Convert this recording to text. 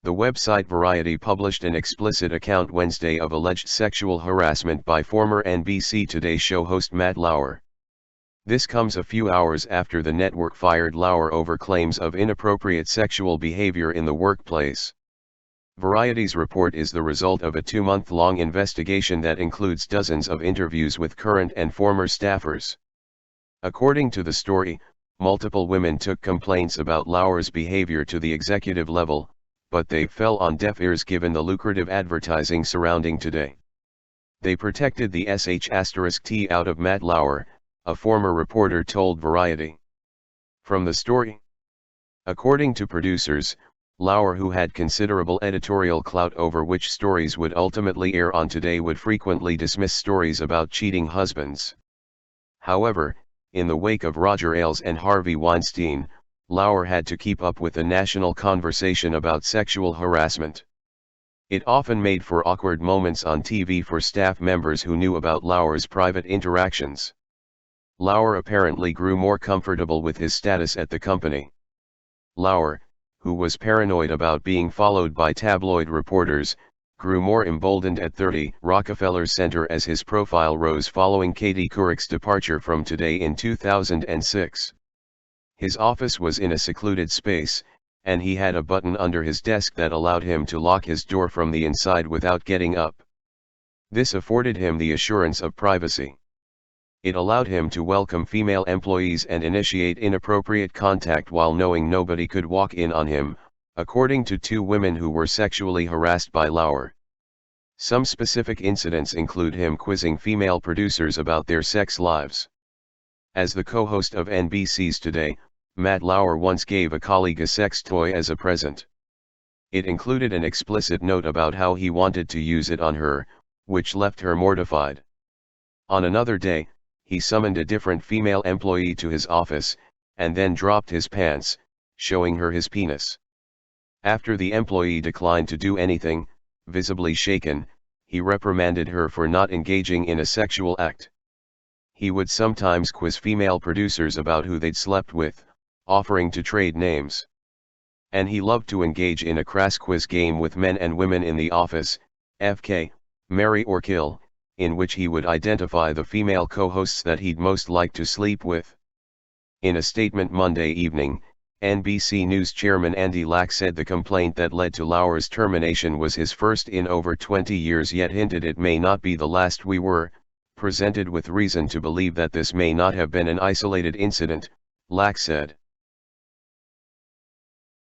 The website Variety published an explicit account Wednesday of alleged sexual harassment by former NBC Today show host Matt Lauer. This comes a few hours after the network fired Lauer over claims of inappropriate sexual behavior in the workplace. Variety's report is the result of a 2-month-long investigation that includes dozens of interviews with current and former staffers. According to the story, multiple women took complaints about Lauer's behavior to the executive level, but they fell on deaf ears given the lucrative advertising surrounding Today. They protected the sh*t out of Matt Lauer, a former reporter told Variety. From the story. According to producers, Lauer, who had considerable editorial clout over which stories would ultimately air on Today, would frequently dismiss stories about cheating husbands. However, in the wake of Roger Ailes and Harvey Weinstein, Lauer had to keep up with the national conversation about sexual harassment. It often made for awkward moments on TV for staff members who knew about Lauer's private interactions. Lauer apparently grew more comfortable with his status at the company. Lauer, who was paranoid about being followed by tabloid reporters, grew more emboldened at 30 Rockefeller Center as his profile rose following Katie Couric's departure from Today in 2006. His office was in a secluded space, and he had a button under his desk that allowed him to lock his door from the inside without getting up. This afforded him the assurance of privacy. It allowed him to welcome female employees and initiate inappropriate contact while knowing nobody could walk in on him, according to 2 women who were sexually harassed by Lauer. Some specific incidents include him quizzing female producers about their sex lives. As the co-host of NBC's Today, Matt Lauer once gave a colleague a sex toy as a present. It included an explicit note about how he wanted to use it on her, which left her mortified. On another day, he summoned a different female employee to his office, and then dropped his pants, showing her his penis. After the employee declined to do anything, visibly shaken, he reprimanded her for not engaging in a sexual act. He would sometimes quiz female producers about who they'd slept with, offering to trade names. And he loved to engage in a crass quiz game with men and women in the office, FK, marry or kill, in which he would identify the female co-hosts that he'd most like to sleep with. In a statement Monday evening, NBC News chairman Andy Lack said the complaint that led to Lauer's termination was his first in over 20 years, yet hinted it may not be the last. "We were presented with reason to believe that this may not have been an isolated incident," Lack said.